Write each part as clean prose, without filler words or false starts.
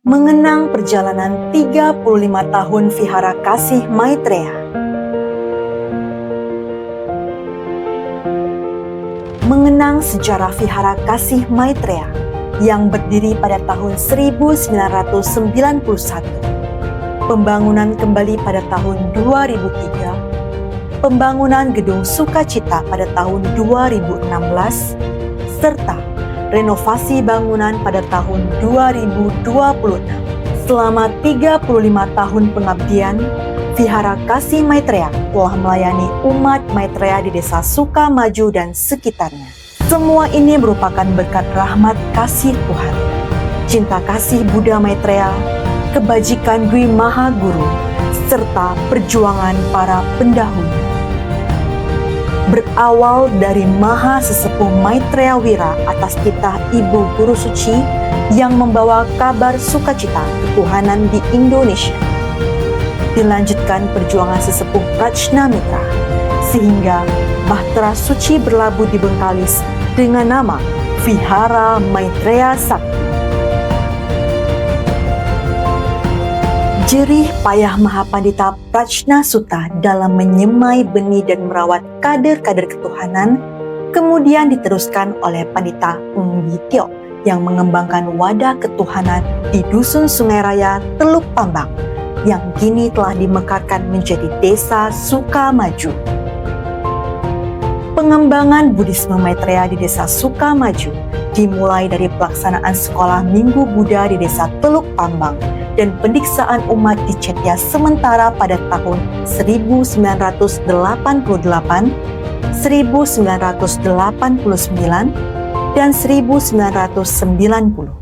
Mengenang perjalanan 35 tahun Vihara Kasih Maitreya. Mengenang sejarah Vihara Kasih Maitreya yang berdiri pada tahun 1991. Pembangunan kembali pada tahun 2003. Pembangunan Gedung Sukacita pada tahun 2016 serta renovasi bangunan pada tahun 2026. Selama 35 tahun pengabdian, Vihara Kasih Maitreya telah melayani umat Maitreya di Desa Sukamaju dan sekitarnya. Semua ini merupakan berkat rahmat kasih Tuhan, cinta kasih Buddha Maitreya, kebajikan Dwi Maha Guru, serta perjuangan para pendahulu. Berawal dari Maha Sesepuh Maitreya Wira atas titah Ibu Guru Suci yang membawa kabar sukacita ketuhanan di Indonesia. Dilanjutkan perjuangan Sesepuh Prajnamitra sehingga Bahtera Suci berlabuh di Bengkalis dengan nama Vihara Maitreya Sakti. Jerih payah Mahapandita Prajnasuta dalam menyemai benih dan merawat kader-kader ketuhanan kemudian diteruskan oleh Pandita Eng Wityo yang mengembangkan wadah ketuhanan di Dusun Sungai Raya, Teluk Pambang yang kini telah dimekarkan menjadi Desa Sukamaju. Pengembangan Buddhisme Maitreya di Desa Sukamaju dimulai dari pelaksanaan sekolah Minggu Buddha di Desa Teluk Pambang dan pendiksaan umat di Cetya sementara pada tahun 1988, 1989, dan 1990.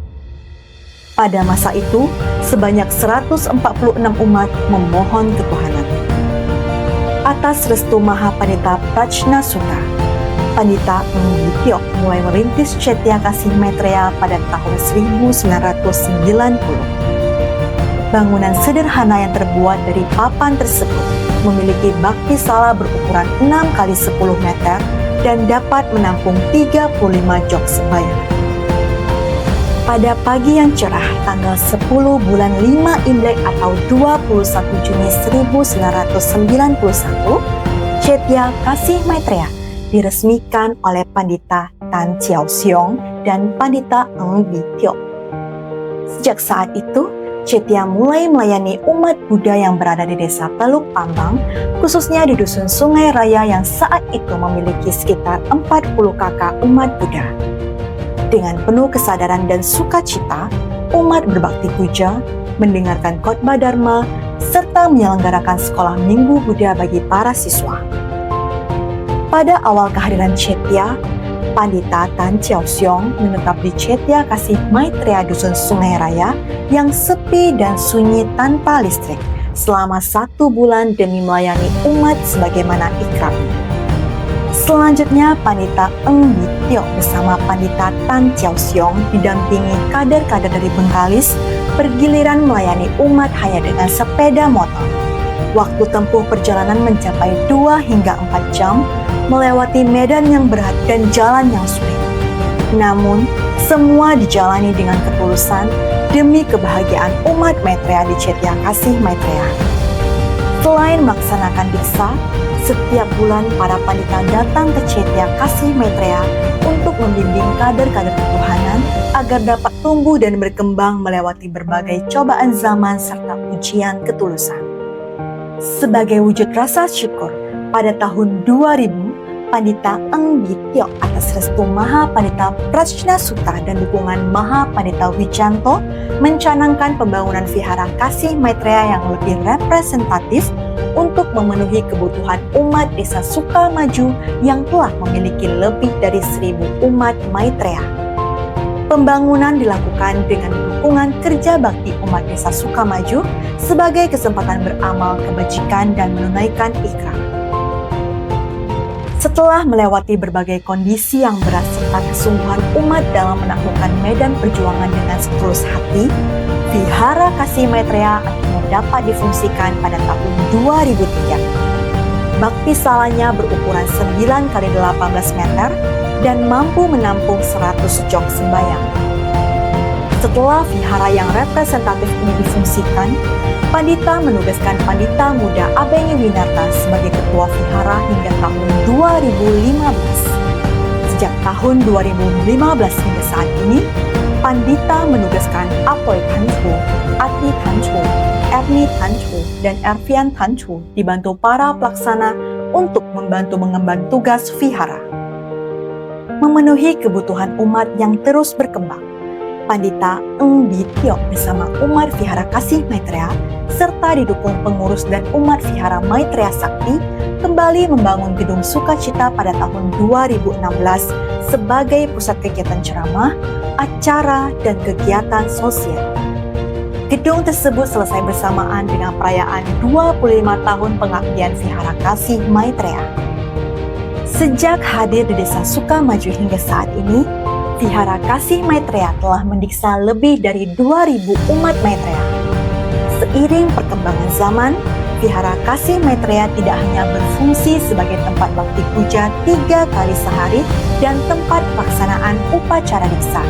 Pada masa itu, sebanyak 146 umat memohon ketuhanan. Atas restu Mahapandita Prajnasuta, Pandita Eng Wityo mulai merintis Cetya Kasih Maitreya pada tahun 1990. Bangunan sederhana yang terbuat dari papan tersebut memiliki bakti sala berukuran 6 x 10 meter dan dapat menampung 35 jok sembahyang. Pada pagi yang cerah tanggal 10 bulan 5 Imlek atau 21 Juni 1991, Cetya Kasih Maitreya diresmikan oleh Pandita Tan Chiao Siong dan Pandita Eng Wityo. Sejak saat itu, Cetya mulai melayani umat Buddha yang berada di Desa Teluk Pambang, khususnya di Dusun Sungai Raya yang saat itu memiliki sekitar 40 kakak umat Buddha. Dengan penuh kesadaran dan sukacita, umat berbakti puja, mendengarkan khotbah Dharma, serta menyelenggarakan sekolah Minggu Buddha bagi para siswa. Pada awal kehadiran Cetya, Pandita Tan Chiao Siong menetap di Cetya Kasih Maitreya Dusun Sungai Raya yang sepi dan sunyi tanpa listrik selama 1 bulan demi melayani umat sebagaimana ikrarnya. Selanjutnya, Pandita Eng Wityo bersama Pandita Tan Chiao Siong didampingi kader-kader dari Bengkalis bergiliran melayani umat hanya dengan sepeda motor. Waktu tempuh perjalanan mencapai 2 hingga 4 jam, melewati medan yang berat dan jalan yang sulit. Namun, semua dijalani dengan ketulusan demi kebahagiaan umat Maitreya di Cetya Kasih Maitreya. Selain melaksanakan diksa, setiap bulan para pandita datang ke Cetya Kasih Maitreya untuk membimbing kader-kader ketuhanan agar dapat tumbuh dan berkembang melewati berbagai cobaan zaman serta ujian ketulusan. Sebagai wujud rasa syukur, pada tahun 2000, Pandita Eng Wityo atas restu Mahapandita Prajnasuta dan dukungan Mahapandita Wijanto mencanangkan pembangunan Vihara Kasih Maitreya yang lebih representatif untuk memenuhi kebutuhan umat Desa Sukamaju yang telah memiliki lebih dari 1.000 umat Maitreya. Pembangunan dilakukan dengan dukungan kerja bakti umat Desa Sukamaju sebagai kesempatan beramal kebajikan dan menunaikan ikrar. Setelah melewati berbagai kondisi yang berat serta kesungguhan umat dalam menaklukkan medan perjuangan dengan setulus hati, Vihara Kasih Maitreya akhirnya dapat difungsikan pada tahun 2003. Bakti salanya berukuran 9 x 18 meter dan mampu menampung 100 jok sembahyang. Setelah vihara yang representatif ini difungsikan, Pandita menugaskan Pandita Muda Abengi Winarta sebagai ketua vihara hingga tahun 2015. Sejak tahun 2015 hingga saat ini, Pandita menugaskan Apoy Tanchu, Ati Tanchu, Erni Tanchu, dan Ervian Tanchu dibantu para pelaksana untuk membantu mengemban tugas vihara. Memenuhi kebutuhan umat yang terus berkembang, Pandita Eng Bi Tiok bersama umat vihara Kasih Maitreya serta didukung pengurus dan umat vihara Maitreya Sakti kembali membangun Gedung Sukacita pada tahun 2016 sebagai pusat kegiatan ceramah, acara, dan kegiatan sosial. Gedung tersebut selesai bersamaan dengan perayaan 25 tahun pengabdian vihara Kasih Maitreya. Sejak hadir di Desa Sukamaju hingga saat ini, Vihara Kasih Maitreya telah mendiksa lebih dari 2.000 umat Maitreya. Seiring perkembangan zaman, Vihara Kasih Maitreya tidak hanya berfungsi sebagai tempat bakti puja 3 kali sehari dan tempat pelaksanaan upacara diksa,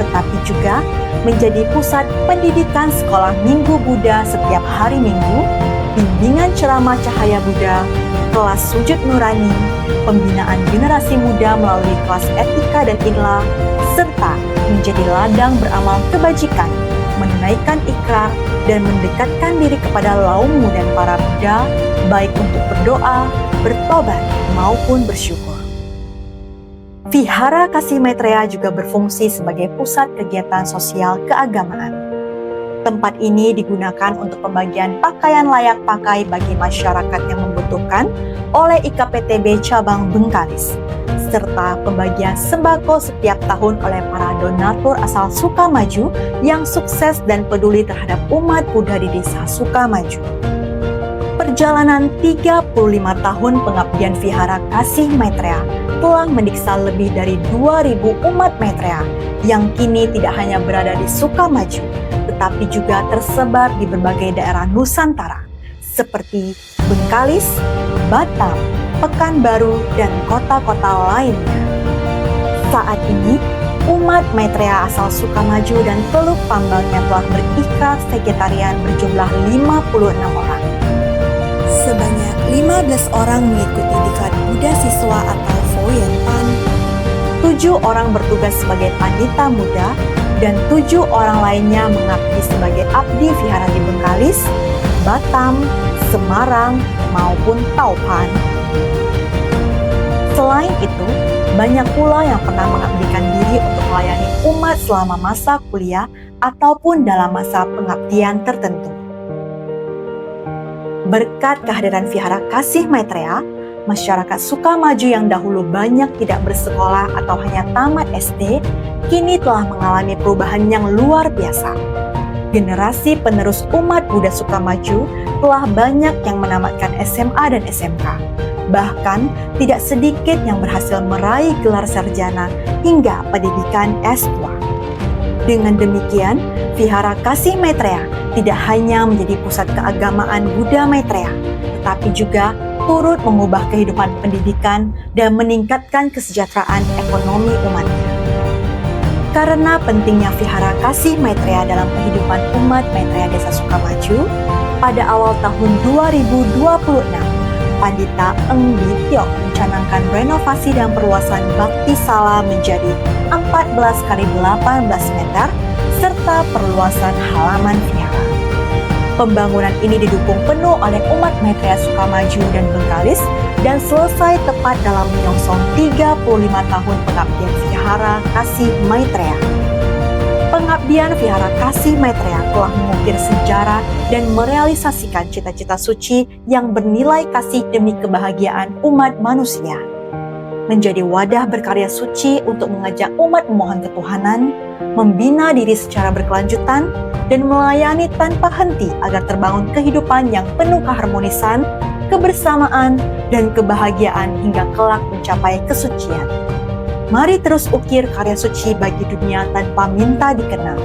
tetapi juga menjadi pusat pendidikan sekolah Minggu Buddha setiap hari Minggu, bimbingan ceramah cahaya Buddha, kelas sujud nurani, pembinaan generasi muda melalui kelas etika dan inla, serta menjadi ladang beramal kebajikan, menunaikan ikrar, dan mendekatkan diri kepada laummu dan para Buddha, baik untuk berdoa, bertobat, maupun bersyukur. Vihara Kasih Maitreya juga berfungsi sebagai pusat kegiatan sosial keagamaan. Tempat ini digunakan untuk pembagian pakaian layak pakai bagi masyarakat yang membutuhkan oleh IKPTB Cabang Bengkalis, serta pembagian sembako setiap tahun oleh para donatur asal Sukamaju yang sukses dan peduli terhadap umat Buddha di Desa Sukamaju. Perjalanan 35 tahun pengabdian Vihara Kasih Maitreya telah mendiksa lebih dari 2.000 umat Maitreya yang kini tidak hanya berada di Sukamaju, tetapi juga tersebar di berbagai daerah Nusantara, seperti Bengkalis, Batam, Pekanbaru, dan kota-kota lainnya. Saat ini, umat Maitreya asal Sukamaju dan Teluk Pambangnya telah berikrar vegetarian berjumlah 56 orang. Sebanyak 15 orang mengikuti diklat Buddha Siswa atau Foyenpan. 7 orang bertugas sebagai pandita muda dan 7 orang lainnya mengabdi sebagai abdi vihara di Bengkalis, Batam, Semarang, maupun Taupan. Selain itu, banyak pula yang pernah mengabdikan diri untuk melayani umat selama masa kuliah ataupun dalam masa pengabdian tertentu. Berkat kehadiran Vihara Kasih Maitreya, masyarakat Sukamaju yang dahulu banyak tidak bersekolah atau hanya tamat SD, kini telah mengalami perubahan yang luar biasa. Generasi penerus umat Buddha Sukamaju telah banyak yang menamatkan SMA dan SMK. Bahkan, tidak sedikit yang berhasil meraih gelar sarjana hingga pendidikan S2. Dengan demikian, Vihara Kasih Maitreya tidak hanya menjadi pusat keagamaan Buddha Maitreya, tetapi juga turut mengubah kehidupan pendidikan dan meningkatkan kesejahteraan ekonomi umatnya. Karena pentingnya Vihara Kasih Maitreya dalam kehidupan umat Maitreya Desa Sukamaju, pada awal tahun 2026, Pandita Eng Bi Tiok mencanangkan renovasi dan perluasan Bakti Sala menjadi 14 x 18 meter serta perluasan halaman vihara. Pembangunan ini didukung penuh oleh umat Maitreya Sukamaju dan Bengkalis dan selesai tepat dalam menyongsong 35 tahun pengabdian Vihara Kasih Maitreya. Pengabdian Vihara Kasih Maitreya telah mengukir sejarah dan merealisasikan cita-cita suci yang bernilai kasih demi kebahagiaan umat manusia. Menjadi wadah berkarya suci untuk mengajak umat memohon ketuhanan, membina diri secara berkelanjutan, dan melayani tanpa henti agar terbangun kehidupan yang penuh keharmonisan, kebersamaan, dan kebahagiaan hingga kelak mencapai kesucian. Mari terus ukir karya suci bagi dunia tanpa minta dikenal.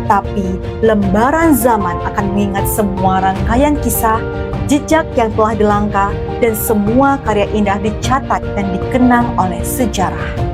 Tapi lembaran zaman akan mengingat semua rangkaian kisah, jejak yang telah dilangkah, dan semua karya indah dicatat dan dikenang oleh sejarah.